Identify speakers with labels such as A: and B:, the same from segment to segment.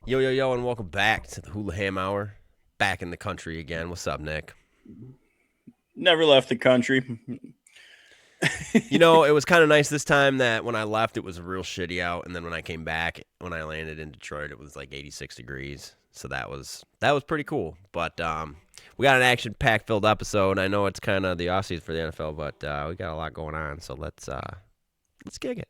A: Yo, yo, yo, and welcome back to the Hulaham Hour. Back in the country again. What's up, Nick?
B: Never left the country.
A: You know, it was kind of nice this time that when I left, it was real shitty out, and then when I came back, when I landed in Detroit, it was like 86 degrees. So that was pretty cool. But we got an action-packed filled episode. I know it's kind of the offseason for the NFL, but we got a lot going on. So let's gig it.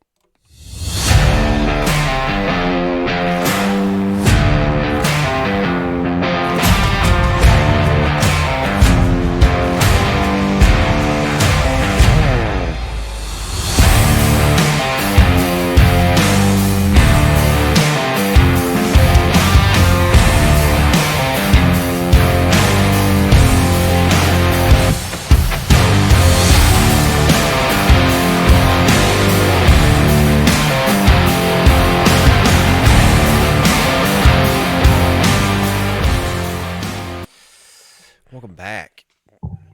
A: Welcome back.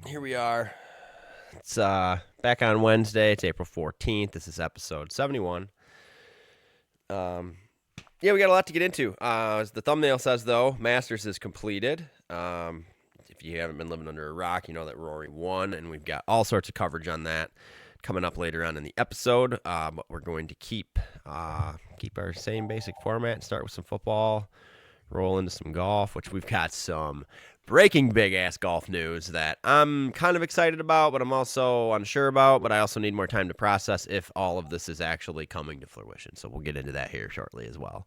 A: Here we are. It's back on Wednesday. It's April 14th. This is episode 71. Yeah, we got a lot to get into. As the thumbnail says, though, Masters is completed. If you haven't been living under a rock, you know that Rory won, and we've got all sorts of coverage on that coming up later on in the episode. But we're going to keep our same basic format, start with some football, roll into some golf, which we've got some breaking big-ass golf news that I'm kind of excited about, but I'm also unsure about, but I also need more time to process if all of this is actually coming to fruition. So we'll get into that here shortly as well.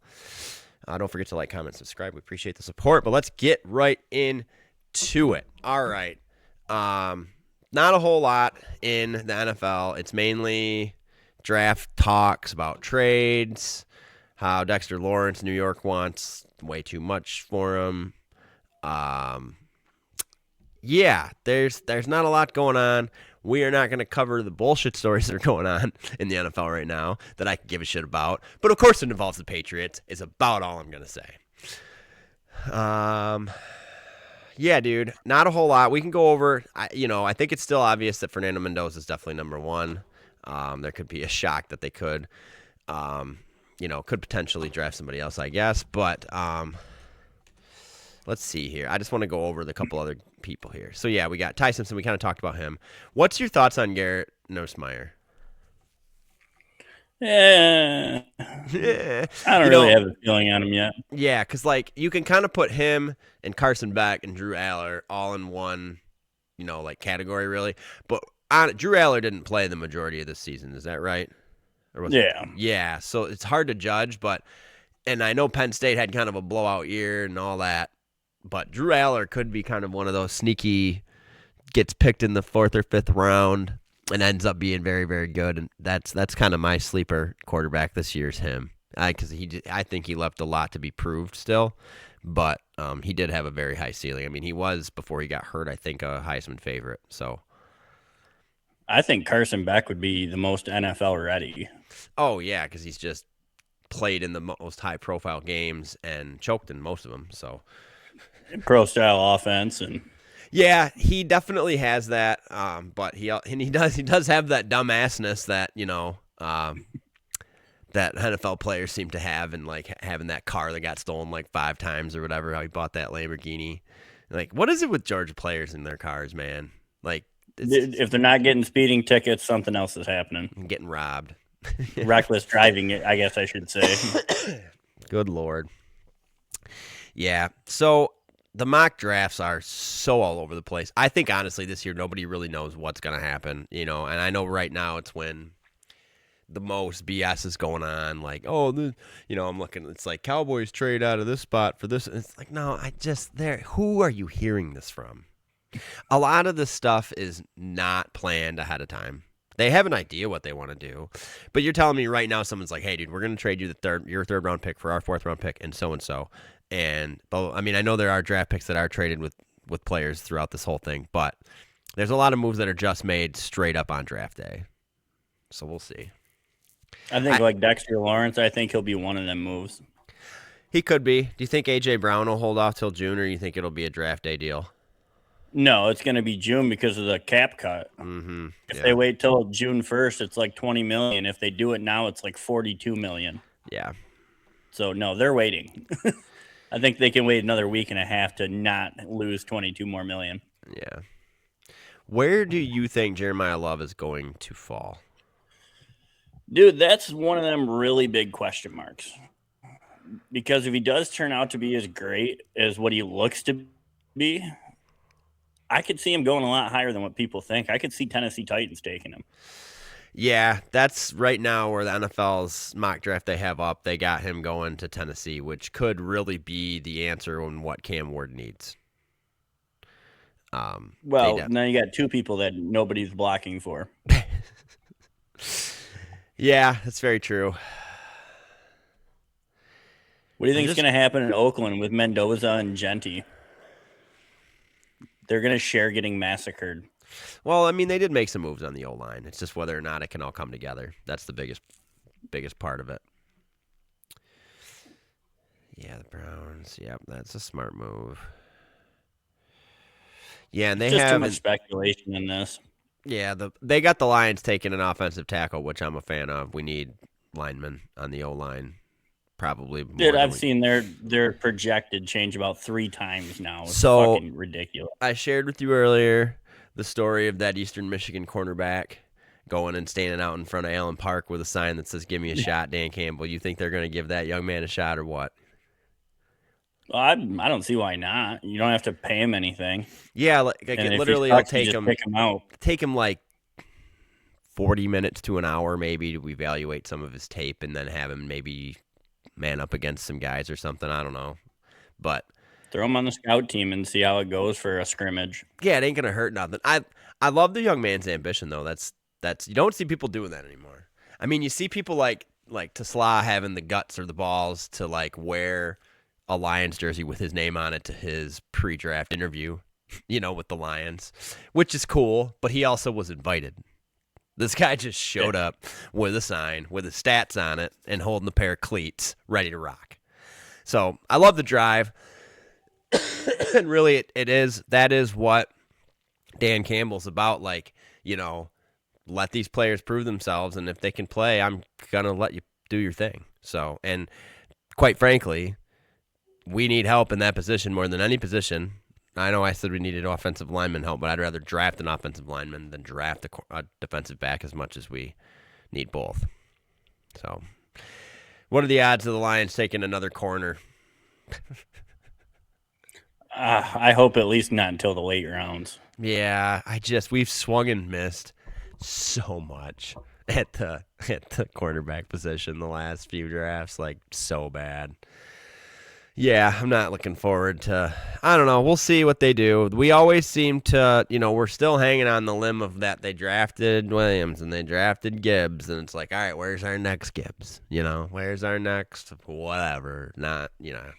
A: Don't forget to like, comment, subscribe. We appreciate the support, but let's get right into it. All right. Not a whole lot in the NFL. It's mainly draft talks about trades, how Dexter Lawrence, New York, wants way too much for him. Yeah, there's not a lot going on. We are not going to cover the bullshit stories that are going on in the NFL right now that I can give a shit about. But of course it involves the Patriots is about all I'm going to say. Yeah, dude, not a whole lot. We can go over, I think it's still obvious that Fernando Mendoza is definitely number one. There could be a shock that they could potentially draft somebody else, I guess. But, let's see here. I just want to go over the couple other people here. So, yeah, we got Ty Simpson. We kind of talked about him. What's your thoughts on Garrett Nussmeier?
B: Yeah. I don't really have a feeling on him yet.
A: Yeah, because, you can kind of put him and Carson Beck and Drew Allar all in one, category, really. But Drew Allar didn't play the majority of this season. Is that right? Yeah, so it's hard to judge, and I know Penn State had kind of a blowout year and all that. But Drew Allar could be kind of one of those sneaky, gets picked in the 4th or 5th round and ends up being very, very good. And that's kind of my sleeper quarterback this year is him. Because I think he left a lot to be proved still. But he did have a very high ceiling. I mean, he was, before he got hurt, I think a Heisman favorite. So
B: I think Carson Beck would be the most NFL ready.
A: Oh, yeah, because he's just played in the most high-profile games and choked in most of them. So
B: pro-style offense and
A: yeah, he definitely has that. But he does have that dumbassness that that NFL players seem to have, and having that car that got stolen 5 times or whatever. How he bought that Lamborghini. What is it with Georgia players in their cars, man?
B: If they're not getting speeding tickets, something else is happening.
A: Getting robbed.
B: Reckless driving, I guess I should say.
A: Good Lord. Yeah. So the mock drafts are so all over the place. I think, honestly, this year nobody really knows what's going to happen, and I know right now it's when the most BS is going on. I'm looking, it's like Cowboys trade out of this spot for this. And it's no, who are you hearing this from? A lot of this stuff is not planned ahead of time. They have an idea what they want to do, but you're telling me right now someone's like, "Hey, dude, we're going to trade you your 3rd round pick for our 4th round pick, and so and so." And I mean, I know there are draft picks that are traded with players throughout this whole thing, but there's a lot of moves that are just made straight up on draft day. So we'll see.
B: I think Dexter Lawrence, I think he'll be one of them moves.
A: He could be. Do you think A.J. Brown will hold off till June, or do you think it'll be a draft day deal?
B: No, it's going to be June because of the cap cut.
A: Mm-hmm.
B: If they wait till June 1st, it's like $20 million. If they do it now, it's like $42 million.
A: Yeah.
B: So, no, they're waiting. I think they can wait another week and a half to not lose 22 more million.
A: Yeah. Where do you think Jeremiah Love is going to fall?
B: Dude, that's one of them really big question marks. Because if he does turn out to be as great as what he looks to be, I could see him going a lot higher than what people think. I could see Tennessee Titans taking him.
A: Yeah, that's right now where the NFL's mock draft they have up. They got him going to Tennessee, which could really be the answer on what Cam Ward needs.
B: Well, now you got two people that nobody's blocking for.
A: Yeah, that's very true.
B: What do you think is going to happen in Oakland with Mendoza and Genty? They're going to share getting massacred.
A: Well, I mean, they did make some moves on the O-line. It's just whether or not it can all come together. That's the biggest part of it. Yeah, the Browns. Yep, that's a smart move. Yeah, and they
B: just
A: have
B: too much speculation in this.
A: Yeah, they got the Lions taking an offensive tackle, which I'm a fan of. We need linemen on the O-line. Probably more.
B: Dude, I've seen their projected change about 3 times now. It's fucking ridiculous.
A: I shared with you earlier the story of that Eastern Michigan cornerback going and standing out in front of Allen Park with a sign that says, "Give me a shot, Dan Campbell." You think they're going to give that young man a shot or what?
B: Well, I don't see why not. You don't have to pay him anything.
A: Yeah, like literally, I'll take him
B: out.
A: Take him like 40 minutes to an hour maybe to evaluate some of his tape and then have him maybe man up against some guys or something. I don't know. But
B: throw him on the scout team and see how it goes for a scrimmage.
A: Yeah, it ain't gonna hurt nothing. I love the young man's ambition though. That's you don't see people doing that anymore. I mean, you see people like Tesla having the guts or the balls to like wear a Lions jersey with his name on it to his pre-draft interview, with the Lions, which is cool, but he also was invited. This guy just showed up with a sign with his stats on it and holding a pair of cleats ready to rock. So I love the drive. And really that is what Dan Campbell's about. Like, let these players prove themselves. And if they can play, I'm going to let you do your thing. So, and quite frankly, we need help in that position more than any position. I know I said we needed offensive lineman help, but I'd rather draft an offensive lineman than draft a defensive back as much as we need both. So, what are the odds of the Lions taking another corner?
B: I hope at least not until the late rounds.
A: Yeah, we've swung and missed so much at the cornerback position the last few drafts, like so bad. Yeah, I'm not looking forward to. I don't know. We'll see what they do. We always seem to, we're still hanging on the limb of that. They drafted Williams and they drafted Gibbs, and it's like, all right, where's our next Gibbs? Where's our next whatever? Not,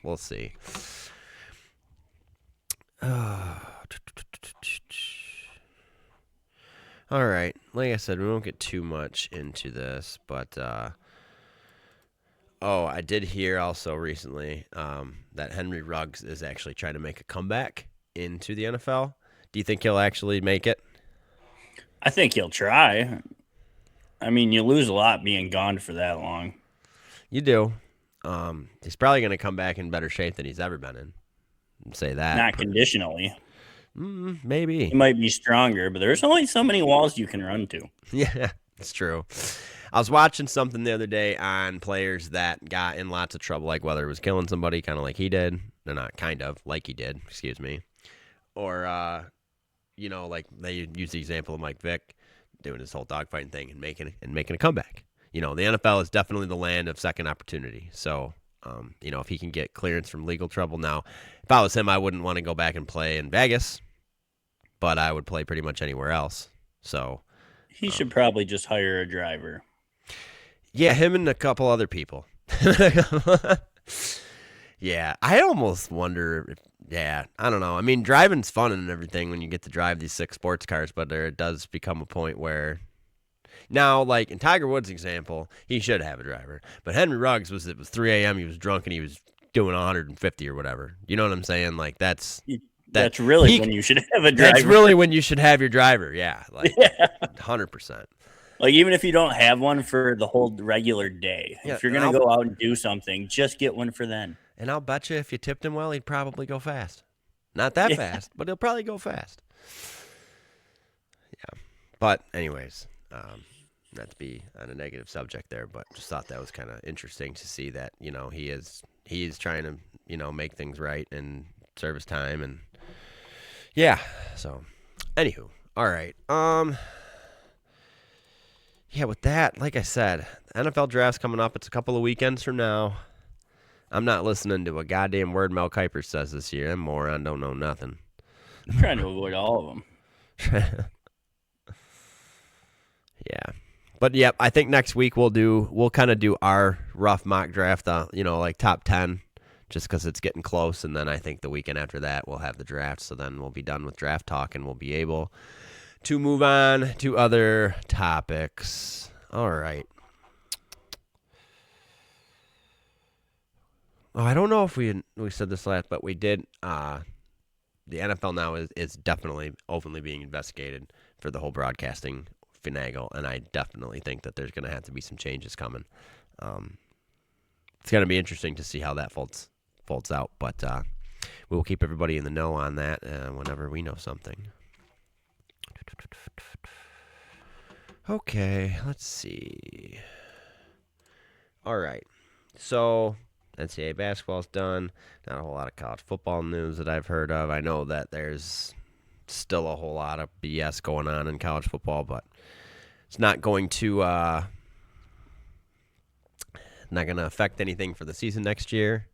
A: we'll see. All right. Like I said, we won't get too much into this, but I did hear also recently that Henry Ruggs is actually trying to make a comeback into the NFL. Do you think he'll actually make it?
B: I think he'll try. I mean, you lose a lot being gone for that long.
A: You do. He's probably going to come back in better shape than he's ever been in. Say that.
B: Not conditionally.
A: Maybe.
B: He might be stronger, but there's only so many walls you can run to.
A: Yeah, it's true. I was watching something the other day on players that got in lots of trouble, like whether it was killing somebody kind of like he did, or not kind of, like he did, excuse me. Or, like they use the example of Mike Vick doing his whole dogfighting thing and making a comeback. The NFL is definitely the land of second opportunity. So, if he can get clearance from legal trouble now, if I was him, I wouldn't want to go back and play in Vegas, but I would play pretty much anywhere else. So
B: he should probably just hire a driver.
A: Yeah, him and a couple other people. Yeah, I almost wonder I don't know. I mean, driving's fun and everything when you get to drive these 6 sports cars, but there does become a point where now, like in Tiger Woods' example, he should have a driver. But Henry Ruggs it was 3 a.m., he was drunk, and he was doing 150 or whatever. You know what I'm saying? Like, that's
B: really when you should have a driver.
A: That's really when you should have your driver, yeah. Like, 100%.
B: Like, even if you don't have one for the whole regular day,
A: Yeah,
B: if you're
A: and
B: going to go out and do something, just get one for then.
A: And I'll bet you if you tipped him well, he'd probably go fast. Not that fast, but he'll probably go fast. Yeah. But anyways, not to be on a negative subject there, but just thought that was kind of interesting to see that, he is trying to, make things right and service time and yeah. So anywho, all right. Yeah, with that, like I said, the NFL draft's coming up. It's a couple of weekends from now. I'm not listening to a goddamn word Mel Kiper says this year. That moron don't know nothing.
B: I'm trying to avoid all of them.
A: Yeah. But, yep, I think next week we'll kind of do our rough mock draft, like top 10, just because it's getting close. And then I think the weekend after that we'll have the draft. So then we'll be done with draft talk and we'll be able to move on to other topics. All right. Oh, I don't know if we said this last, but we did. The NFL now is definitely openly being investigated for the whole broadcasting finagle, and I definitely think that there's going to have to be some changes coming. It's going to be interesting to see how that folds out, but we will keep everybody in the know on that whenever we know something. Okay, let's see. All right, so NCAA basketball's done. Not a whole lot of college football news that I've heard of. I know that there's still a whole lot of BS going on in college football, but it's not going to affect anything for the season next year.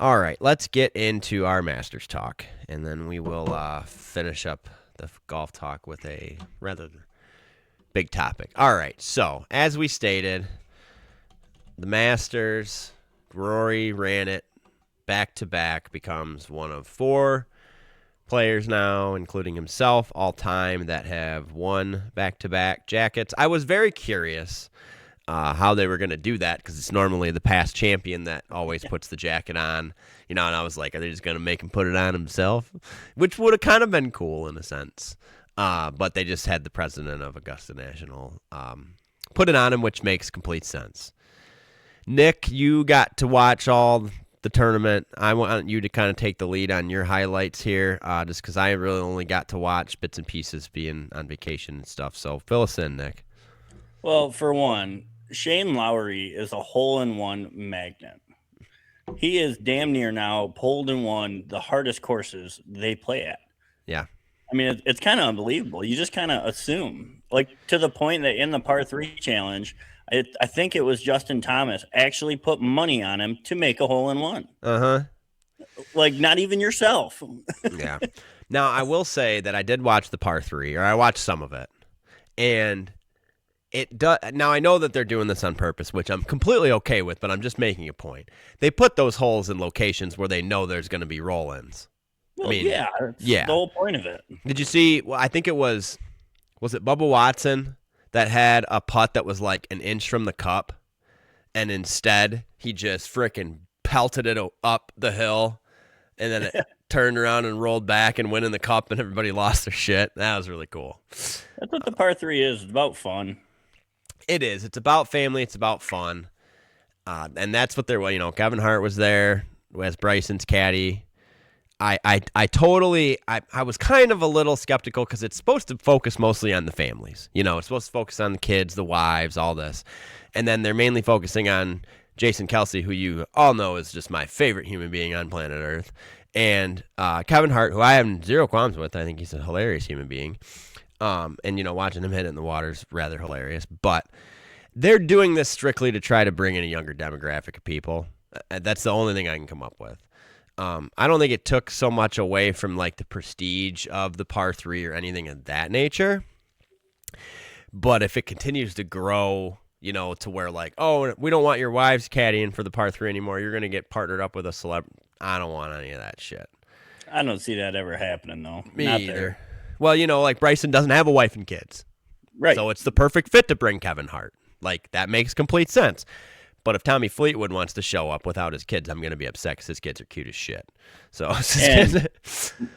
A: All right, let's get into our Masters talk, and then we will finish up the golf talk with a rather big topic. All right, so as we stated, the Masters, Rory ran it back-to-back, becomes one of 4 players now, including himself, all time, that have won back-to-back jackets. I was very curious how they were going to do that because it's normally the past champion that always puts the jacket on, and I was like, are they just going to make him put it on himself? Which would have kind of been cool in a sense. But they just had the president of Augusta National put it on him, which makes complete sense. Nick, you got to watch all the tournament. I want you to kind of take the lead on your highlights here, just because I really only got to watch bits and pieces being on vacation and stuff. So fill us in, Nick.
B: Well, for one, Shane Lowry is a hole-in-one magnet. He is damn near now pulled and won the hardest courses they play at.
A: Yeah.
B: I mean, it's kind of unbelievable. You just kind of assume, like, to the point that in the par 3 challenge, I think it was Justin Thomas actually put money on him to make a hole-in-one.
A: Uh-huh.
B: Like, not even yourself.
A: Yeah. Now, I will say that I did watch the par 3, or I watched some of it, and it does. Now, I know that they're doing this on purpose, which I'm completely okay with, but I'm just making a point. They put those holes in locations where they know there's going to be roll-ins.
B: Well,
A: I mean,
B: yeah, the whole point of it.
A: Did you see? Well, I think it was it Bubba Watson that had a putt that was like an inch from the cup, and instead he just freaking pelted it up the hill, and then it turned around and rolled back and went in the cup, and everybody lost their shit. That was really cool.
B: That's what the par 3 is. It's about fun.
A: It is. It's about family. It's about fun. And that's what they're, Kevin Hart was there as Bryson's caddy. I was kind of a little skeptical because it's supposed to focus mostly on the families. It's supposed to focus on the kids, the wives, all this. And then they're mainly focusing on Jason Kelsey, who you all know is just my favorite human being on planet Earth. And Kevin Hart, who I have zero qualms with. I think he's a hilarious human being. And, watching him hit it in the water is rather hilarious. But they're doing this strictly to try to bring in a younger demographic of people. That's the only thing I can come up with. I don't think it took so much away from, like, the prestige of the par 3 or anything of that nature. But if it continues to grow, to where, like, oh, we don't want your wives caddying for the par 3 anymore. You're going to get partnered up with a celeb. I don't want any of that shit.
B: I don't see that ever happening, though.
A: Me
B: Not
A: either.
B: there.
A: Well, like Bryson doesn't have a wife and kids.
B: Right.
A: So it's the perfect fit to bring Kevin Hart. Like, that makes complete sense. But if Tommy Fleetwood wants to show up without his kids, I'm going to be upset because his kids are cute as shit. So
B: and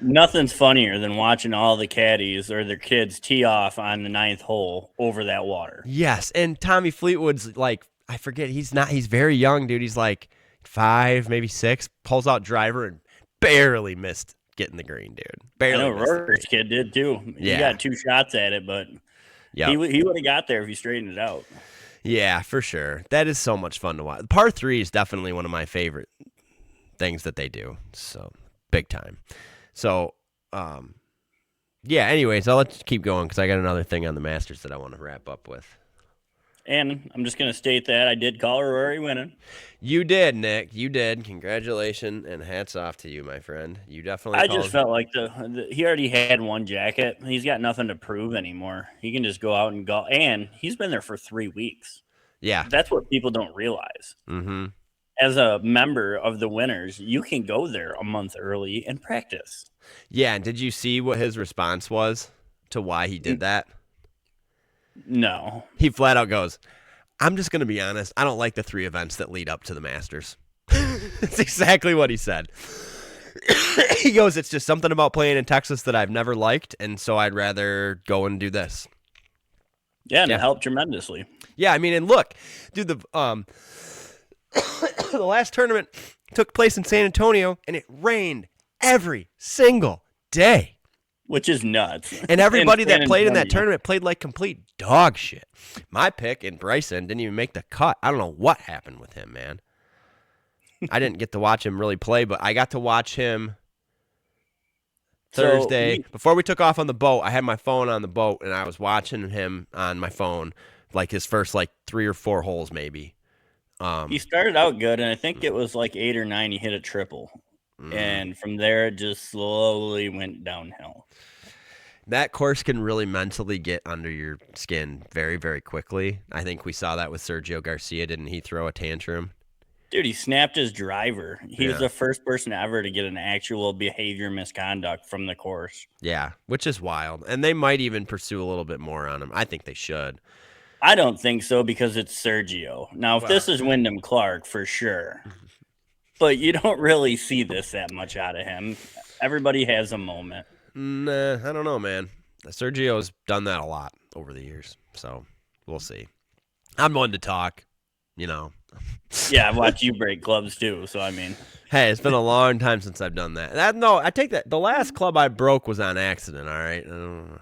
B: nothing's funnier than watching all the caddies or their kids tee off on the 9th hole over that water.
A: Yes, and Tommy Fleetwood's like, I forget, he's very young, dude. He's like 5, maybe 6, pulls out driver and barely missed getting the green, dude. Barely.
B: I know Rory's kid did too.
A: Yeah.
B: He got 2 shots at it, but he would have got there if he straightened it out.
A: Yeah, for sure. That is so much fun to watch. Par 3 is definitely one of my favorite things that they do. So, big time. So, yeah, anyways, I'll let you keep going because I got another thing on the Masters that I want to wrap up with.
B: And I'm just going to state that I did call Rory winning.
A: You did, Nick. You did. Congratulations and hats off to you, my friend. You definitely
B: I just felt like he already had one jacket. He's got nothing to prove anymore. He can just go out and golf. And he's been there for 3 weeks.
A: Yeah.
B: That's what people don't realize.
A: Mm-hmm.
B: As a member of the winners, you can go there a month early and practice.
A: Yeah. And did you see what his response was to why he did that?
B: No.
A: He flat out goes, I'm just going to be honest. I don't like the 3 events that lead up to the Masters. That's exactly what he said. He goes, it's just something about playing in Texas that I've never liked, and so I'd rather go and do this.
B: Yeah, and it helped tremendously.
A: Yeah, I mean, and look, dude, the the last tournament took place in San Antonio, and it rained every single day.
B: Which is nuts.
A: And everybody that played in that tournament played like complete dog shit. My pick and Bryson didn't even make the cut. I don't know what happened with him, man. I didn't get to watch him really play, but I got to watch him Thursday. Before we took off on the boat, I had my phone on the boat, and I was watching him on my phone, like his first 3 or 4 holes maybe.
B: He started out good, and I think it was 8 or 9 he hit a triple. And from there, it just slowly went downhill.
A: That course can really mentally get under your skin very, very quickly. I think we saw that with Sergio Garcia. Didn't he throw a tantrum?
B: Dude, he snapped his driver. He was the first person ever to get an actual behavior misconduct from the course.
A: Yeah, which is wild. And they might even pursue a little bit more on him. I think they should.
B: I don't think so because it's Sergio. Now, if this is Wyndham Clark, for sure. But you don't really see this that much out of him. Everybody has a moment.
A: Nah, I don't know, man. Sergio's done that a lot over the years, so we'll see. I'm one to talk, you know.
B: Yeah, I've watched you break clubs too, so I mean.
A: Hey, it's been a long time since I've done that. No, I take that. The last club I broke was on accident, all right? I don't know.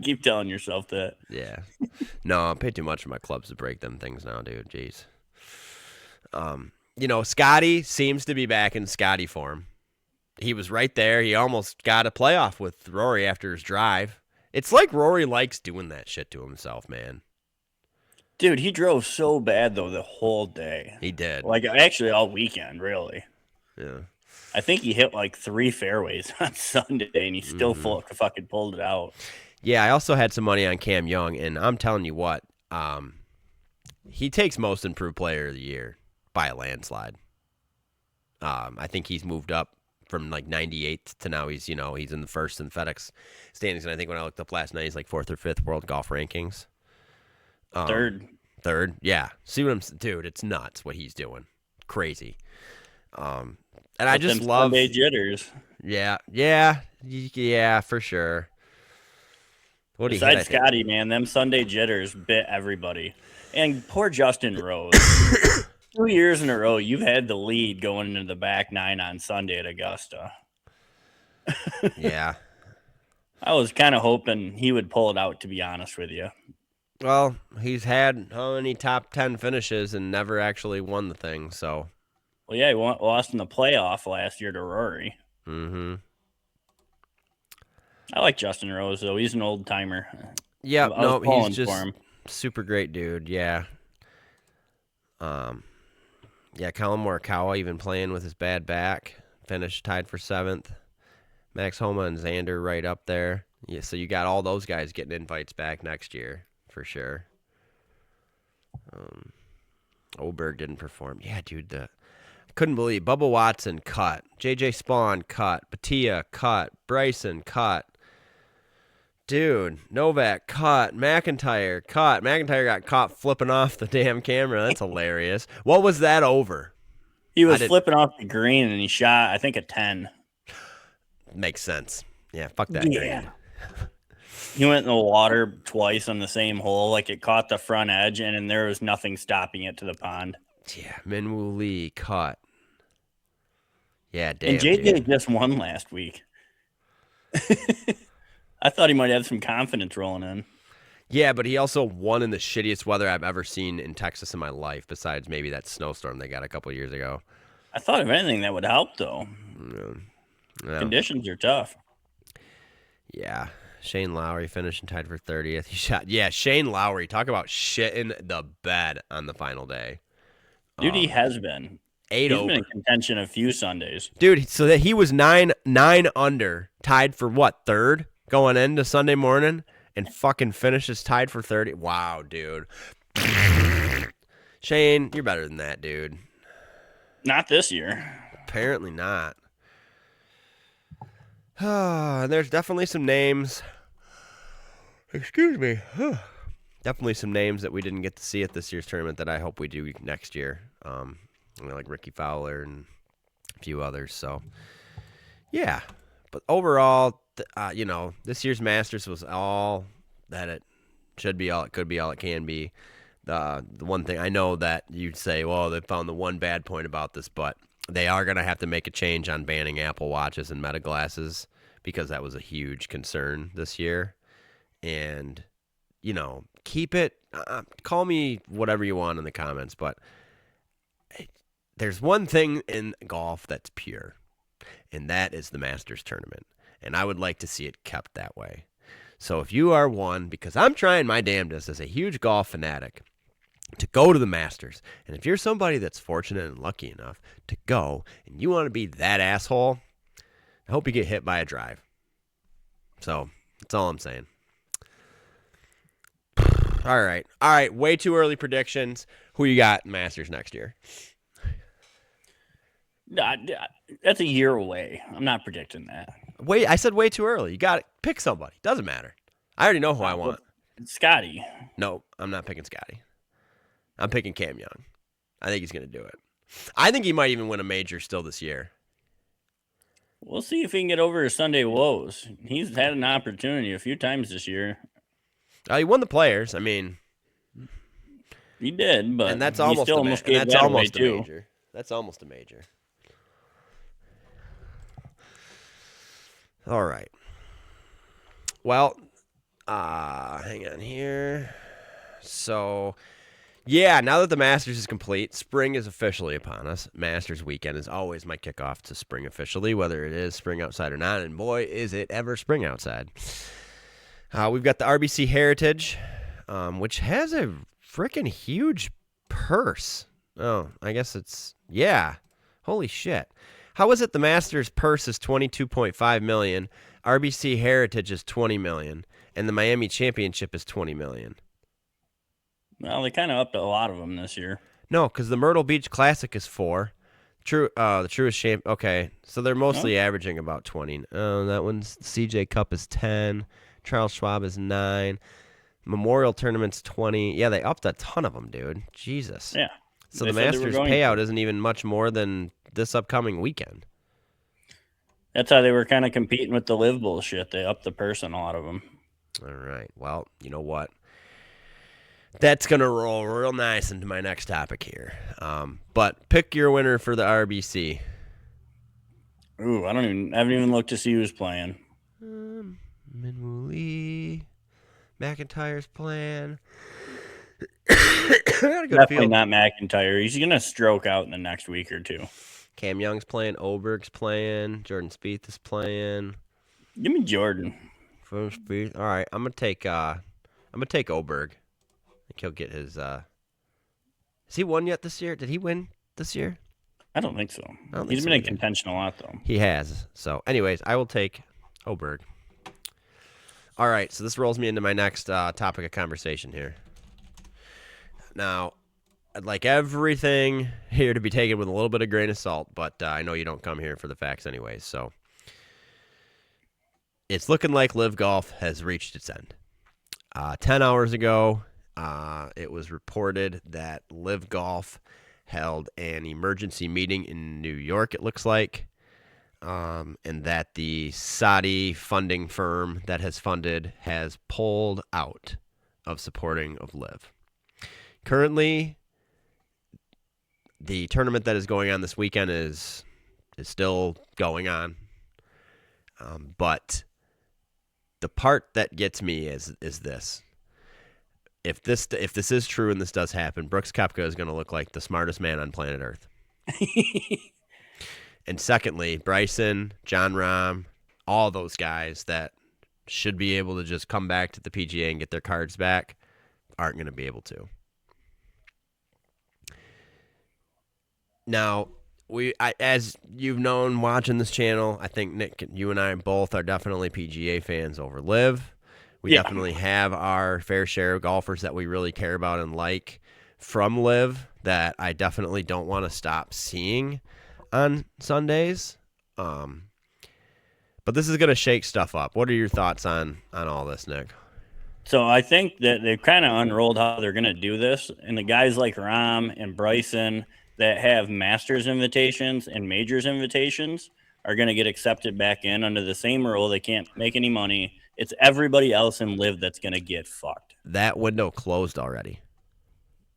B: Keep telling yourself that.
A: Yeah. No, I pay too much for my clubs to break them things now, dude. Jeez. You know, Scotty seems to be back in Scotty form. He was right there. He almost got a playoff with Rory after his drive. It's like Rory likes doing that shit to himself, man.
B: Dude, he drove so bad, though, the whole day.
A: He did.
B: Actually, all weekend, really.
A: Yeah.
B: I think he hit 3 fairways on Sunday, and he still fucking pulled it out.
A: Yeah, I also had some money on Cam Young, and I'm telling you what, he takes most improved player of the year by a landslide. I think he's moved up from 98th to now he's in the first in FedEx standings, and I think when I looked up last night, he's 4th or 5th world golf rankings.
B: Third,
A: yeah. See what I'm, dude? It's nuts what he's doing. Crazy. And I just love
B: Sunday jitters.
A: Yeah, for sure. What do you
B: Besides Scotty, man, them Sunday jitters bit everybody. And poor Justin Rose. 2 years in a row, you've had the lead going into the back 9 on Sunday at Augusta.
A: Yeah.
B: I was kind of hoping he would pull it out, to be honest with you.
A: Well, he's had how many top 10 finishes and never actually won the thing, so.
B: Well, yeah, he lost in the playoff last year to Rory.
A: Mm-hmm.
B: I like Justin Rose, though. He's an old timer.
A: Yeah, no, he's just
B: for him.
A: Super great dude, yeah. Yeah, Colin Morikawa even playing with his bad back. Finished tied for 7th. Max Homa and Xander right up there. Yeah, so you got all those guys getting invites back next year, for sure. Oberg didn't perform. Yeah, dude, I couldn't believe Bubba Watson cut. JJ Spawn cut. Batia cut. Bryson cut. Dude, Novak caught. McIntyre caught. McIntyre got caught flipping off the damn camera. That's hilarious. What was that over?
B: He was flipping off the green and he shot, I think, a 10.
A: Makes sense. Yeah, fuck that green.
B: He went in the water twice on the same hole. Like it caught the front edge and there was nothing stopping it to the pond.
A: Yeah, Minwoo Lee caught. Yeah, damn.
B: And JJ just won last week. I thought he might have some confidence rolling in.
A: Yeah, but he also won in the shittiest weather I've ever seen in Texas in my life, besides maybe that snowstorm they got a couple years ago.
B: I thought if anything that would help, though.
A: Yeah.
B: Conditions are tough.
A: Yeah. Shane Lowry finishing tied for 30th. He shot. Yeah, Shane Lowry. Talk about shitting the bed on the final day.
B: Dude, he has been. He's been in contention a few Sundays.
A: Dude, so that he was 9 under, tied for what, third going into Sunday morning, and fucking finishes tied for 30. Wow, dude. Shane, you're better than that, dude.
B: Not this year.
A: Apparently not. And there's definitely some names. Excuse me. Definitely some names that we didn't get to see at this year's tournament that I hope we do next year. Like Ricky Fowler and a few others. So, yeah. But overall, this year's Masters was all that it should be, all it could be, all it can be. The one thing I know that you'd say, well, they found the one bad point about this, but they are going to have to make a change on banning Apple Watches and Meta glasses because that was a huge concern this year. And, keep it. Call me whatever you want in the comments, but there's one thing in golf that's pure, and that is the Masters tournament. And I would like to see it kept that way. So if you are one, because I'm trying my damnedest as a huge golf fanatic to go to the Masters, and if you're somebody that's fortunate and lucky enough to go, and you want to be that asshole, I hope you get hit by a drive. So that's all I'm saying. All right. Way too early predictions. Who you got Masters next year?
B: That's a year away. I'm not predicting that.
A: Wait, I said way too early. You got to pick somebody. Doesn't matter. I already know who I want.
B: Scotty.
A: No, I'm not picking Scotty. I'm picking Cam Young. I think he's going to do it. I think he might even win a major still this year.
B: We'll see if he can get over his Sunday woes. He's had an opportunity a few times this year.
A: He won the Players. I mean,
B: he did, but
A: and that's almost a major. That's almost a major. All right. Well, hang on here. So, yeah, now that the Masters is complete, spring is officially upon us. Masters weekend is always my kickoff to spring officially, whether it is spring outside or not. And boy, is it ever spring outside. We've got the RBC Heritage, which has a freaking huge purse. Oh, I guess it's, yeah. Holy shit. How is it the Masters purse is $22.5 million, RBC Heritage is $20 million, and the Miami Championship is $20 million?
B: Well, they kind of upped a lot of them this year.
A: No, because the Myrtle Beach Classic is 4. The Truist Champ. Okay, so they're mostly averaging about 20. Oh, that one's CJ Cup is 10. Charles Schwab is 9. Memorial Tournament's 20. Yeah, they upped a ton of them, dude. Jesus.
B: Yeah.
A: So the Masters payout isn't even much more than this upcoming weekend.
B: That's how they were kind of competing with the LIV bullshit. They upped the purse on a lot of them.
A: All right. Well, you know what? That's going to roll real nice into my next topic here. But pick your winner for the RBC.
B: Ooh, I haven't even looked to see who's playing.
A: Minwoo Lee, McIntyre's playing.
B: Definitely not McIntyre. He's going to stroke out in the next week or two.
A: Cam Young's playing. Oberg's playing. Jordan Spieth is playing.
B: Give me Jordan.
A: All right, I'm gonna take Oberg. I think he'll get his. Has he won yet this year? Did he win this year?
B: I don't think so. He's been in contention a lot though.
A: He has. So, anyways, I will take Oberg. All right, so this rolls me into my next topic of conversation here. Now, I'd like everything here to be taken with a little bit of grain of salt, but I know you don't come here for the facts anyways. So, it's looking like LIV Golf has reached its end. 10 hours ago, it was reported that LIV Golf held an emergency meeting in New York, it looks like, and that the Saudi funding firm that has funded has pulled out of supporting of LIV. Currently, the tournament that is going on this weekend is still going on, but the part that gets me is this. If this is true and this does happen, Brooks Koepka is going to look like the smartest man on planet Earth. And secondly, Bryson, John Rahm, all those guys that should be able to just come back to the PGA and get their cards back aren't going to be able to. Now, as you've known watching this channel, I think, Nick, you and I both are definitely PGA fans over LIV. We definitely have our fair share of golfers that we really care about and like from LIV that I definitely don't want to stop seeing on Sundays. But this is going to shake stuff up. What are your thoughts on all this, Nick?
B: So I think that they've kind of unrolled how they're going to do this. And the guys like Rahm and Bryson that have Masters invitations and Majors invitations are going to get accepted back in under the same rule. They can't make any money. It's everybody else in LIV that's going to get fucked.
A: That window closed already.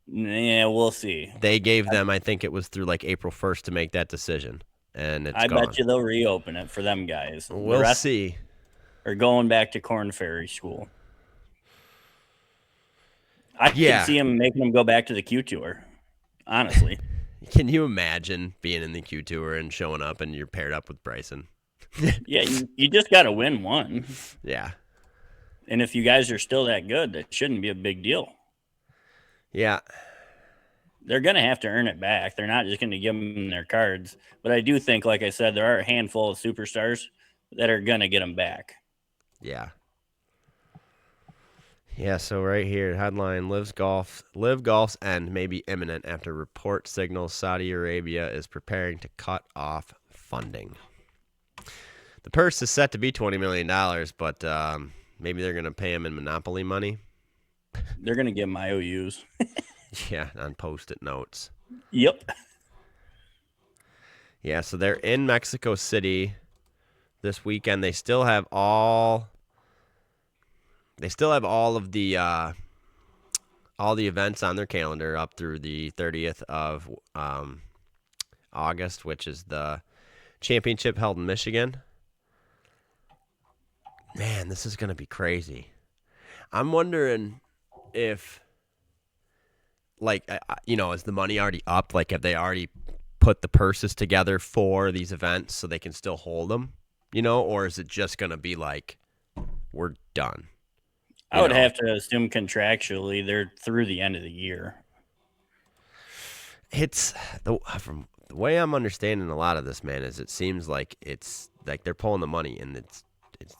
B: Yeah, we'll see.
A: They gave them, I think it was through like April 1st to make that decision, and it's
B: I
A: gone.
B: bet you they'll reopen it for them guys.
A: We'll see.
B: Are going back to Corn Ferry School. I can see them making them go back to the Q Tour, honestly.
A: Can you imagine being in the Q Tour and showing up and you're paired up with Bryson?
B: Yeah, you just got to win one.
A: Yeah.
B: And if you guys are still that good, that shouldn't be a big deal.
A: Yeah.
B: They're going to have to earn it back. They're not just going to give them their cards. But I do think, like I said, there are a handful of superstars that are going to get them back.
A: Yeah. Yeah, so right here, headline, LIV Golf's end may be imminent after report signals Saudi Arabia is preparing to cut off funding. The purse is set to be $20 million, but maybe they're going to pay him in monopoly money.
B: They're going to give him IOUs.
A: Yeah, on Post-it notes.
B: Yep.
A: Yeah, so they're in Mexico City this weekend. They still have all of the events on their calendar up through the 30th of August, which is the championship held in Michigan. Man, this is going to be crazy. I'm wondering if, like, is the money already up? Like, have they already put the purses together for these events so they can still hold them? Or is it just going to be like, we're done?
B: I would have to assume contractually they're through the end of the year.
A: It's from the way I'm understanding a lot of this, man, is it seems like it's like they're pulling the money and it's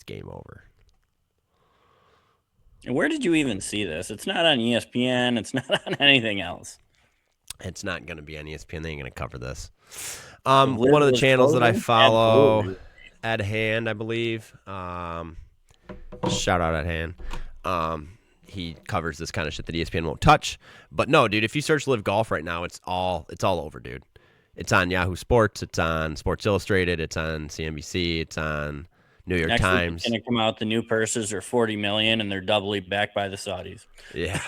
A: game over.
B: And where did you even see this? It's not on ESPN. It's not on anything else.
A: It's not going to be on ESPN. They ain't going to cover this. One of the channels that I follow,
B: absolutely.
A: Ed Hand, I believe. Shout out Ed Hand. He covers this kind of shit that ESPN won't touch. But no, dude, if you search LIV Golf right now, it's all over, dude. It's on Yahoo Sports. It's on Sports Illustrated. It's on CNBC. It's on New York Times.
B: It's going to come out. The new purses are $40 million, and they're doubly backed by the Saudis.
A: Yeah.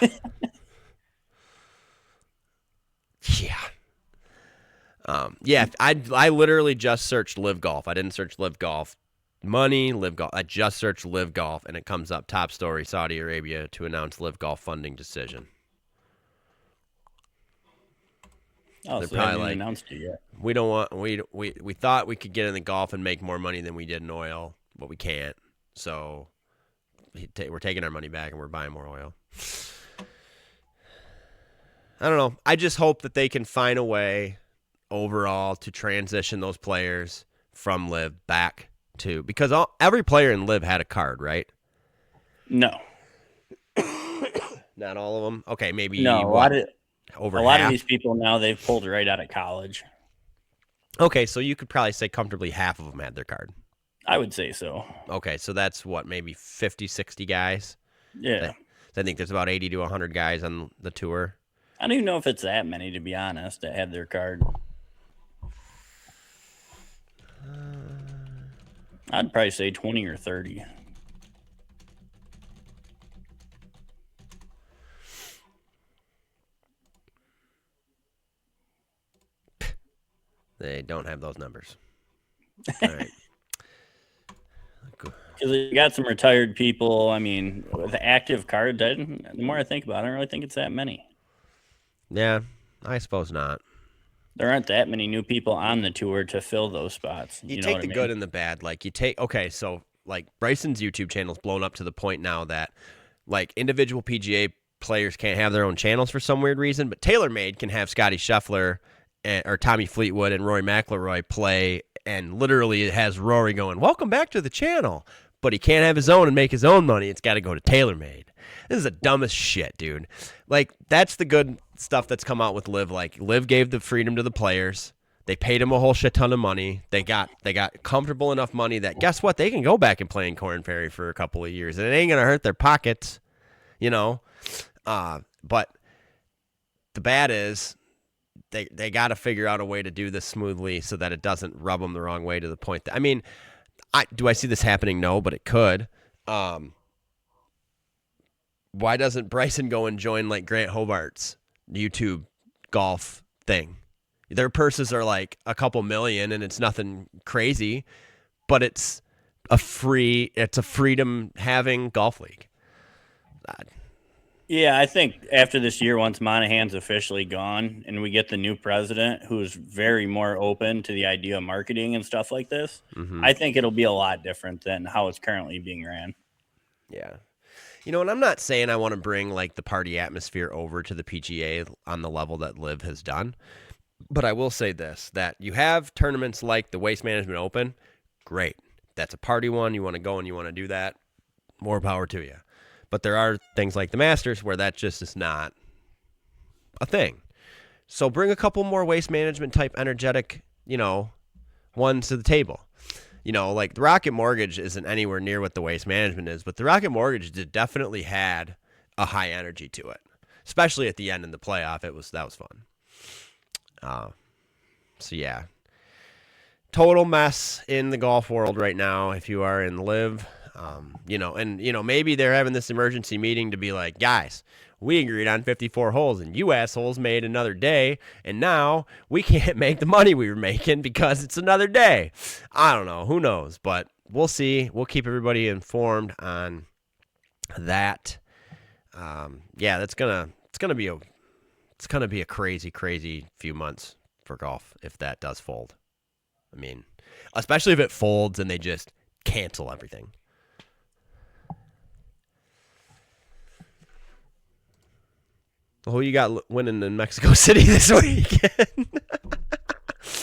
A: Yeah. I literally just searched LIV Golf. I didn't search LIV Golf money, LIV Golf. I just searched LIV Golf, and it comes up top story: Saudi Arabia to announce LIV Golf funding decision.
B: Oh,
A: they're
B: so
A: probably
B: they haven't
A: like,
B: announced it yet.
A: We don't want we thought we could get in the golf and make more money than we did in oil, but we can't. So we're taking our money back and we're buying more oil. I don't know. I just hope that they can find a way overall to transition those players from LIV back to, because every player in LIV had a card, right?
B: No.
A: Not all of them. Okay, maybe
B: no.
A: Over
B: a lot
A: half?
B: of these people now, they've pulled right out of college.
A: Okay, so you could probably say comfortably half of them had their card.
B: I would say so.
A: Okay, so that's what, maybe 50, 60 guys?
B: Yeah.
A: I think there's about 80 to 100 guys on the tour.
B: I don't even know if it's that many, to be honest, that have their card. I'd probably say 20 or 30.
A: They don't have those numbers. All right.
B: Because you got some retired people. I mean, with active cards, the more I think about it, I don't really think it's that many.
A: Yeah, I suppose not.
B: There aren't that many new people on the tour to fill those spots.
A: You
B: know
A: take
B: what
A: the
B: I mean?
A: good and the bad. Like, so like Bryson's YouTube channel's blown up to the point now that like individual PGA players can't have their own channels for some weird reason, but TaylorMade can have Scotty Scheffler or Tommy Fleetwood and Rory McIlroy play, and literally it has Rory going, "Welcome back to the channel," but he can't have his own and make his own money. It's got to go to TaylorMade. This is the dumbest shit, dude. Like, that's the good stuff that's come out with LIV. Like, LIV gave the freedom to the players. They paid them a whole shit ton of money. They got comfortable enough money that, guess what? They can go back and play in Corn Ferry for a couple of years, and it ain't gonna hurt their pockets, you know. But the bad is they got to figure out a way to do this smoothly so that it doesn't rub them the wrong way, to the point that, I mean, do I see this happening? No, but it could. Why doesn't Bryson go and join like Grant Hobart's YouTube golf thing? Their purses are like a couple million and it's nothing crazy, but it's a freedom having golf league.
B: Yeah, I think after this year, once Monahan's officially gone and we get the new president who's very more open to the idea of marketing and stuff like this, I think it'll be a lot different than how it's currently being ran.
A: Yeah. You know, and I'm not saying I want to bring like the party atmosphere over to the PGA on the level that LIV has done, but I will say this, that you have tournaments like the Waste Management Open, great. That's a party one. You want to go and you want to do that, more power to you. But there are things like the Masters where that just is not a thing. So bring a couple more Waste Management type energetic, ones to the table. Like the Rocket Mortgage isn't anywhere near what the Waste Management is, but the Rocket Mortgage definitely had a high energy to it, especially at the end in the playoff. That was fun. So yeah, total mess in the golf world right now. If you are in LIV, maybe they're having this emergency meeting to be like, guys, we agreed on 54 holes and you assholes made another day, and now we can't make the money we were making because it's another day. I don't know. Who knows? But we'll see. We'll keep everybody informed on that. It's gonna be a crazy, crazy few months for golf if that does fold. I mean, especially if it folds and they just cancel everything. Who you got winning in Mexico City this weekend?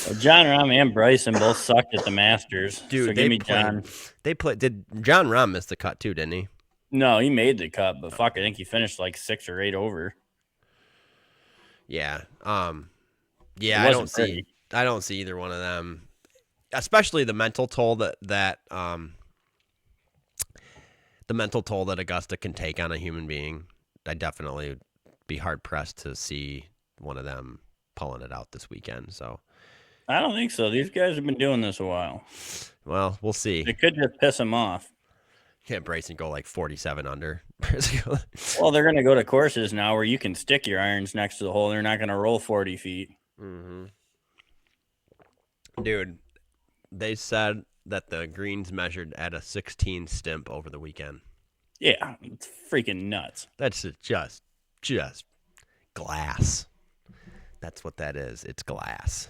B: Well, John Rahm and Bryson both sucked at the Masters.
A: Dude,
B: so give me John.
A: Did John Rahm miss the cut too, didn't he?
B: No, he made the cut, but I think he finished like 6 or 8 over.
A: Yeah. I don't see either one of them. Especially the mental toll that Augusta can take on a human being. I definitely would be hard pressed to see one of them pulling it out this weekend. So
B: I don't think so. These guys have been doing this a while.
A: Well, we'll see.
B: It could just piss them off.
A: Can't Bryson go like 47 under?
B: Well, they're going to go to courses now where you can stick your irons next to the hole. They're not going to roll 40 feet.
A: Mm-hmm. Dude, they said that the greens measured at a 16 stimp over the weekend.
B: Yeah, it's freaking nuts.
A: That's just glass. That's what that is. It's glass.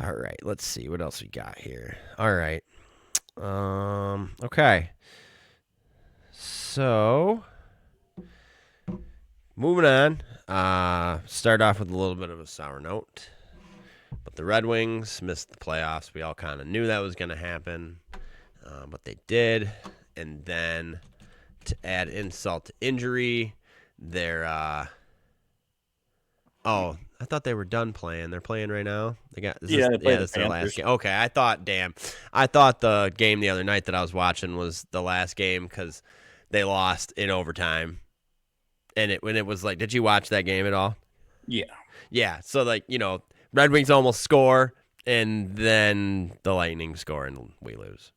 A: All right, let's see what else we got here. All right. Okay. So, moving on. Start off with a little bit of a sour note. But the Red Wings missed the playoffs. We all kind of knew that was going to happen. But they did. And then to add insult to injury, they're I thought they were done playing. They're playing right now. They
B: play the
A: this is their last
B: Panthers.
A: game. Okay, I thought the game the other night that I was watching was the last game because they lost in overtime. And when it was like, did you watch that game at all?
B: Yeah.
A: Yeah. So like, Red Wings almost score, and then the Lightning score, and we lose.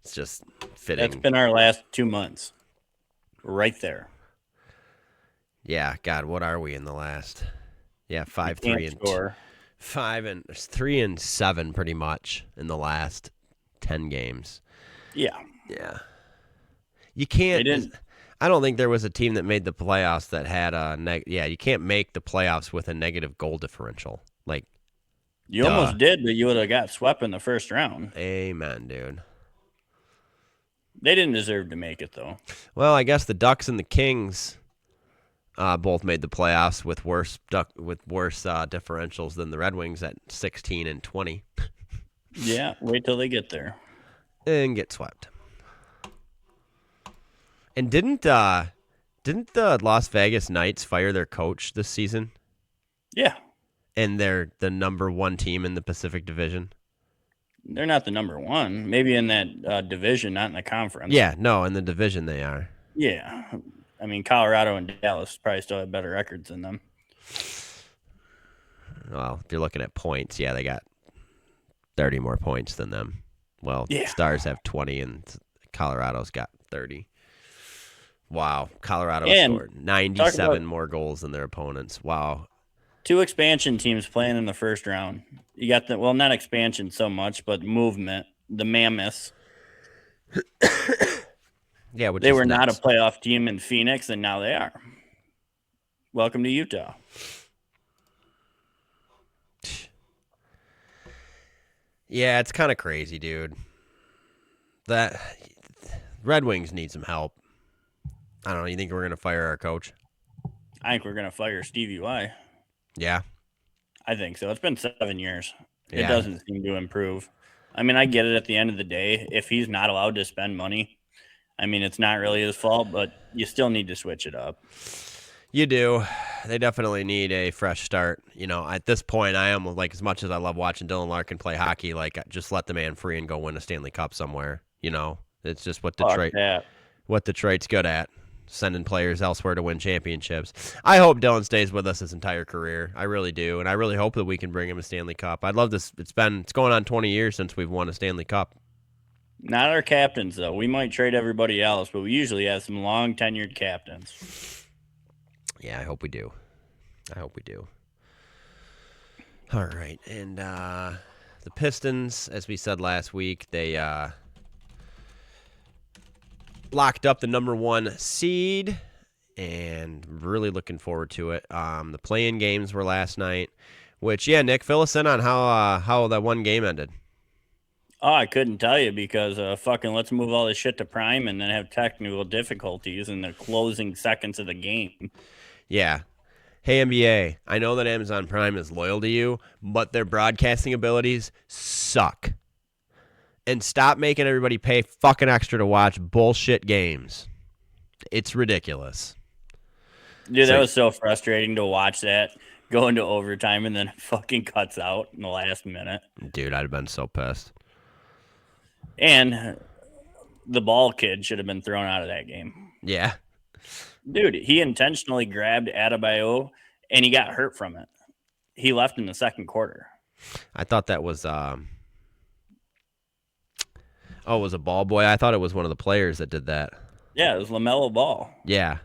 A: It's just fitting.
B: That's been our last 2 months. Right there.
A: Yeah. God, what are we in the last? Yeah, 5-3 and
B: score.
A: 3-7 pretty much in the last 10 games.
B: Yeah.
A: Yeah. You can't. I don't think there was a team that made the playoffs that had a you can't make the playoffs with a negative goal differential. Like,
B: you almost did, but you would have got swept in the first round.
A: Amen, dude.
B: They didn't deserve to make it, though.
A: Well, I guess the Ducks and the Kings both made the playoffs with worse differentials than the Red Wings at 16 and 20.
B: Yeah, wait till they get there
A: and get swept. And didn't the Las Vegas Knights fire their coach this season?
B: Yeah.
A: And they're the number 1 team in the Pacific Division?
B: They're not the number 1. Maybe in that division, not in the conference.
A: Yeah, no, in the division they are.
B: Yeah. I mean, Colorado and Dallas probably still have better records than them.
A: Well, if you're looking at points, yeah, they got 30 more points than them. Well,
B: yeah.
A: Stars have 20 and Colorado's got 30. Wow, Colorado scored 97 more goals than their opponents. Wow.
B: 2 expansion teams playing in the first round. You got not expansion so much, but movement, the Mammoths.
A: Yeah,
B: they were not a playoff team in Phoenix, and now they are. Welcome to Utah.
A: Yeah, it's kind of crazy, dude. That Red Wings need some help. I don't know. You think we're going to fire our coach?
B: I think we're going to fire Stevie Y.
A: Yeah.
B: I think so. It's been 7 years. Yeah. It doesn't seem to improve. I mean, I get it at the end of the day. If he's not allowed to spend money, I mean, it's not really his fault, but you still need to switch it up.
A: You do. They definitely need a fresh start. At this point, I am like, as much as I love watching Dylan Larkin play hockey, like, just let the man free and go win a Stanley Cup somewhere. It's just what Detroit's good at. Sending players elsewhere to win championships. I hope Dylan stays with us his entire career. I really do, and I really hope that we can bring him a Stanley Cup. I'd love this. It's going on 20 years since we've won a Stanley Cup.
B: Not our captains, though. We might trade everybody else, but we usually have some long-tenured captains.
A: Yeah, I hope we do. All right, and the Pistons, as we said last week, they locked up the number 1 seed, and really looking forward to it. The play-in games were last night, which, Nick, fill us in on how that one game ended.
B: Oh, I couldn't tell you because let's move all this shit to Prime and then have technical difficulties in the closing seconds of the game.
A: Yeah. Hey, NBA, I know that Amazon Prime is loyal to you, but their broadcasting abilities suck. And stop making everybody pay fucking extra to watch bullshit games. It's ridiculous.
B: Dude, that was so frustrating to watch that go into overtime and then it fucking cuts out in the last minute.
A: Dude, I'd have been so pissed.
B: And the ball kid should have been thrown out of that game.
A: Yeah.
B: Dude, he intentionally grabbed Adebayo and he got hurt from it. He left in the second quarter.
A: I thought that was it was a ball boy. I thought it was one of the players that did that.
B: Yeah, it was LaMelo Ball.
A: Yeah.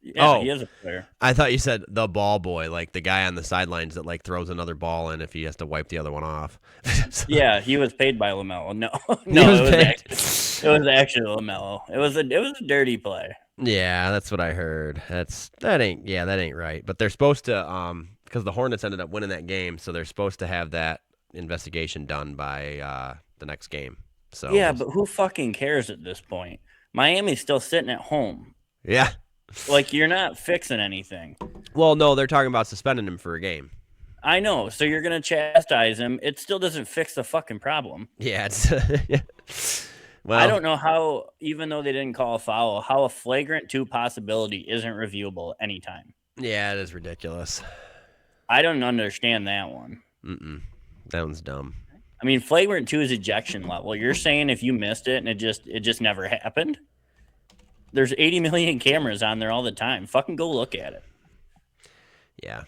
B: Yeah, he is a player.
A: I thought you said the ball boy, like the guy on the sidelines that like throws another ball in if he has to wipe the other one off.
B: Yeah, he was paid by LaMelo. No, it was actually LaMelo. It was a dirty play.
A: Yeah, that's what I heard. That ain't right. But they're supposed to because the Hornets ended up winning that game, so they're supposed to have that investigation done by the next game. So
B: yeah, but who fucking cares at this point? Miami's still sitting at home.
A: Yeah.
B: Like, you're not fixing anything.
A: Well, no, they're talking about suspending him for a game.
B: I know. So you're going to chastise him. It still doesn't fix the fucking problem.
A: Yeah. It's well,
B: I don't know how, even though they didn't call a foul, how a flagrant 2 possibility isn't reviewable anytime.
A: Yeah, it is ridiculous.
C: I don't understand that one.
A: That one's dumb.
C: I mean, flagrant 2 is ejection level. You're saying if you missed it and it just never happened? There's 80 million cameras on there all the time. Fucking go look at it.
A: Yeah,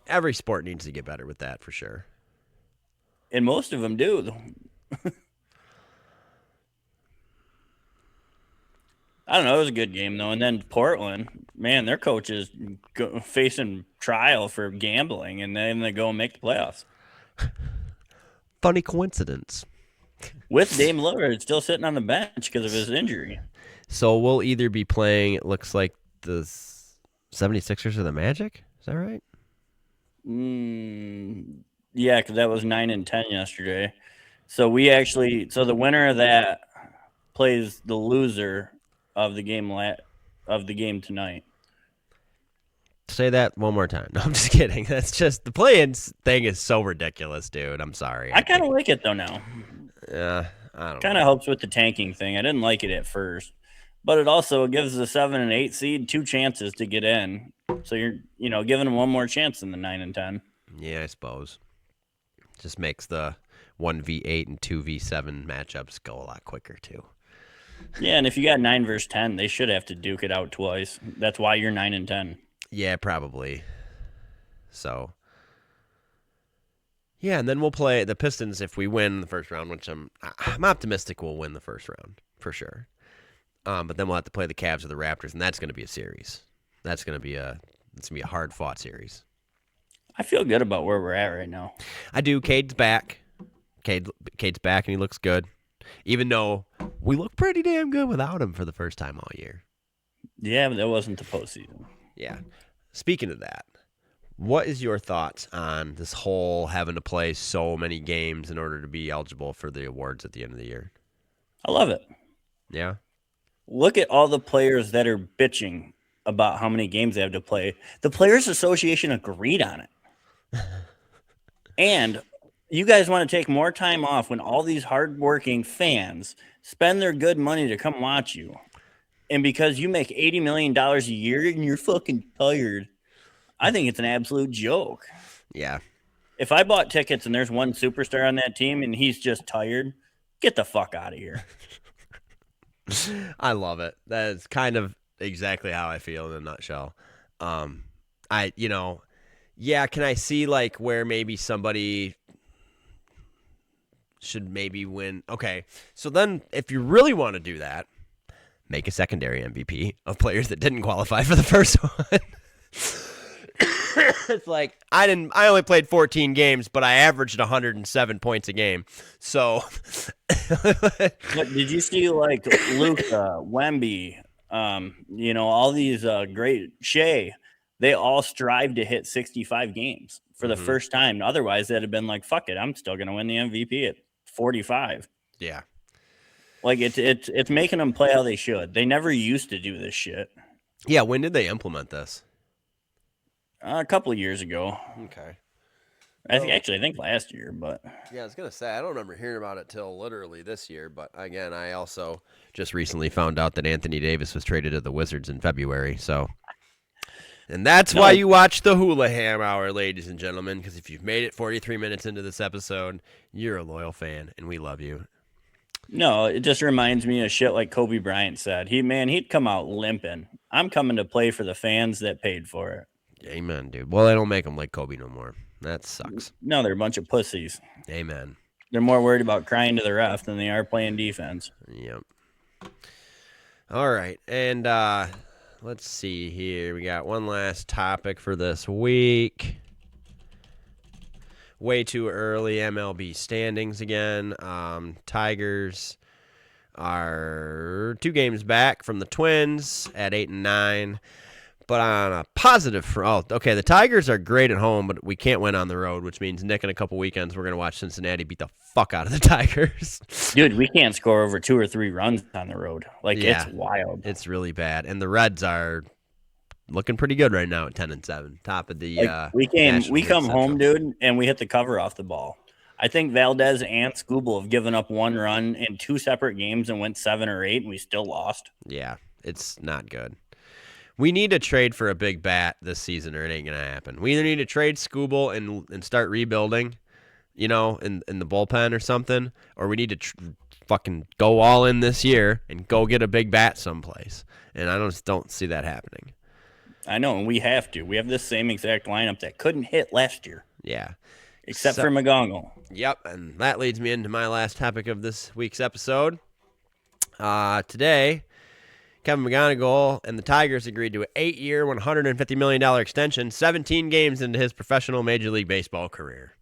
A: every sport needs to get better with that for sure.
C: And most of them do. I don't know. It was a good game, though. And then Portland, man, their coach is facing trial for gambling, and then they go and make the playoffs.
A: Funny coincidence.
C: With Dame Lillard still sitting on the bench because of his injury.
A: So we'll either be playing, it looks like, the 76ers or the Magic. Is that right?
C: Yeah, because that was 9 and 10 yesterday. So the winner of that plays the loser of the game tonight.
A: Say that one more time. No, I'm just kidding. That's just the play-in thing is so ridiculous, dude. I'm sorry.
C: I kind of like it though now.
A: Yeah, I don't.
C: Kind of helps with the tanking thing. I didn't like it at first, but it also gives the 7 and 8 seed 2 chances to get in. So you're giving them one more chance than the 9 and 10.
A: Yeah, I suppose. Just makes the 1v8 and 2v7 matchups go a lot quicker too.
C: Yeah, and if you got 9 versus 10, they should have to duke it out twice. That's why you're 9 and 10.
A: Yeah, probably. So, yeah, and then we'll play the Pistons if we win the first round, which I'm optimistic we'll win the first round for sure. But then we'll have to play the Cavs or the Raptors, and that's going to be a series. That's going to be a hard fought series.
C: I feel good about where we're at right now.
A: I do. Cade's back. Cade's back, and he looks good. Even though we look pretty damn good without him for the first time all year.
C: Yeah, but that wasn't the postseason.
A: Yeah. Speaking of that, what is your thoughts on this whole having to play so many games in order to be eligible for the awards at the end of the year?
C: I love it.
A: Yeah.
C: Look at all the players that are bitching about how many games they have to play. The Players Association agreed on it. And you guys want to take more time off when all these hardworking fans spend their good money to come watch you. And because you make $80 million a year and you're fucking tired, I think it's an absolute joke.
A: Yeah.
C: If I bought tickets and there's one superstar on that team and he's just tired, get the fuck out of here.
A: I love it. That is kind of exactly how I feel in a nutshell. Can I see like where maybe somebody should maybe win? Okay. So then if you really want to do that, make a secondary MVP of players that didn't qualify for the first one. It's like I only played 14 games, but I averaged 107 points a game. So
C: But did you see like Luka, Wemby, all these great Shea, they all strive to hit 65 games for the first time. Otherwise, that'd have been like, fuck it, I'm still gonna win the MVP at 45.
A: Yeah.
C: Like it's making them play how they should. They never used to do this shit.
A: Yeah, when did they implement this?
C: A couple of years ago.
A: Okay.
C: I think last year, but
A: yeah, I was gonna say I don't remember hearing about it till literally this year. But again, I also just recently found out that Anthony Davis was traded to the Wizards in February. So, and that's why you watch the Hulaham Hour, ladies and gentlemen. Because if you've made it 43 minutes into this episode, you're a loyal fan, and we love you.
C: No, it just reminds me of shit like Kobe Bryant said. He'd come out limping. I'm coming to play for the fans that paid for it.
A: Amen, dude. Well, they don't make them like Kobe no more. That sucks.
C: No, they're a bunch of pussies.
A: Amen.
C: They're more worried about crying to the ref than they are playing defense.
A: Yep. All right. And let's see here. We got one last topic for this week. Way too early MLB standings again. Tigers are 2 games back from the Twins at 8 and 9. But on a positive front, the Tigers are great at home, but we can't win on the road, which means Nick in a couple weekends we're going to watch Cincinnati beat the fuck out of the Tigers.
C: Dude, we can't score over 2 or 3 runs on the road. It's wild.
A: It's really bad. And the Reds are looking pretty good right now at 10 and 7, top of the
C: we come home, dude, and we hit the cover off the ball. I think Valdez and Skubal have given up 1 run in 2 separate games and went 7 or 8, and we still lost.
A: Yeah, it's not good. We need to trade for a big bat this season, or it ain't gonna happen. We either need to trade Skubal and start rebuilding, in the bullpen or something, or we need to fucking go all in this year and go get a big bat someplace. And I don't see that happening.
C: I know, and we have to. We have this same exact lineup that couldn't hit last year.
A: Yeah.
C: Except for McGonigal.
A: Yep, and that leads me into my last topic of this week's episode. Today, Kevin McGonigal and the Tigers agreed to an 8-year, $150 million extension, 17 games into his professional Major League Baseball career.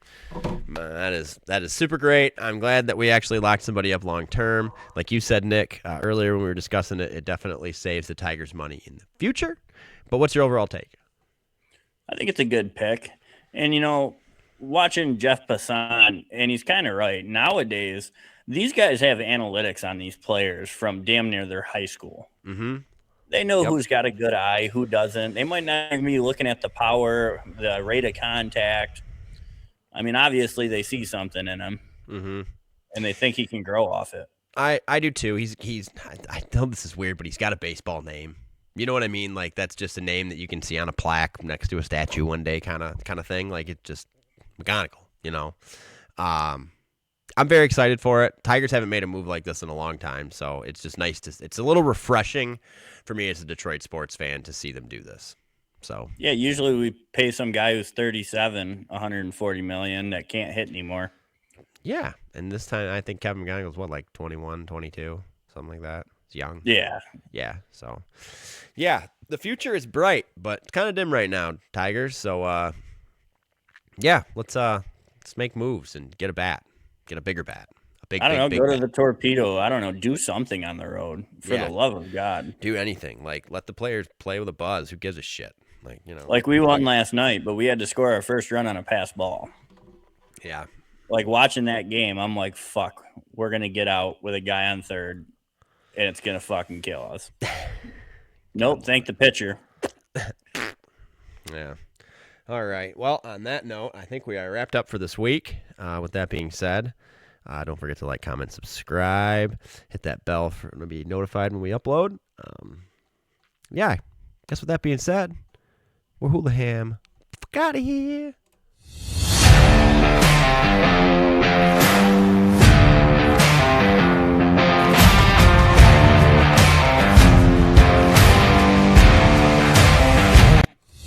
A: That is super great. I'm glad that we actually locked somebody up long term. Like you said, Nick, earlier when we were discussing it, it definitely saves the Tigers money in the future. But what's your overall take?
C: I think it's a good pick. And, watching Jeff Passan, and he's kind of right. Nowadays, these guys have analytics on these players from damn near their high school.
A: Mm-hmm.
C: They know who's got a good eye, who doesn't. They might not even be looking at the power, the rate of contact. I mean, obviously they see something in him, and they think he can grow off it.
A: I do too. He's. I know this is weird, but he's got a baseball name. You know what I mean? Like that's just a name that you can see on a plaque next to a statue one day, kind of thing. Like it just McGonigal. I'm very excited for it. Tigers haven't made a move like this in a long time, so it's just nice it's a little refreshing for me as a Detroit sports fan to see them do this. So
C: yeah, usually we pay some guy who's 37, $140 million that can't hit anymore.
A: Yeah, and this time I think Kevin McGonigal's like 21, 22, something like that. He's young.
C: Yeah.
A: Yeah. So yeah, the future is bright, but it's kind of dim right now, Tigers. So yeah, let's make moves and get a bat. Get a bigger bat. Big
C: go to
A: bat.
C: the Torpedo. I don't know. Do something on the road for the love of God.
A: Do anything. Like let the players play with a buzz. Who gives a shit?
C: Like we won last night, but we had to score our first run on a pass ball.
A: Yeah.
C: Like watching that game, I'm like, fuck, we're gonna get out with a guy on third, and it's gonna fucking kill us. Nope. Thank the pitcher.
A: Yeah. All right. Well, on that note, I think we are wrapped up for this week. With that being said, don't forget to like, comment, subscribe, hit that bell to be notified when we upload. Yeah. Guess with that being said, we're Hulaham. Fuck out of here.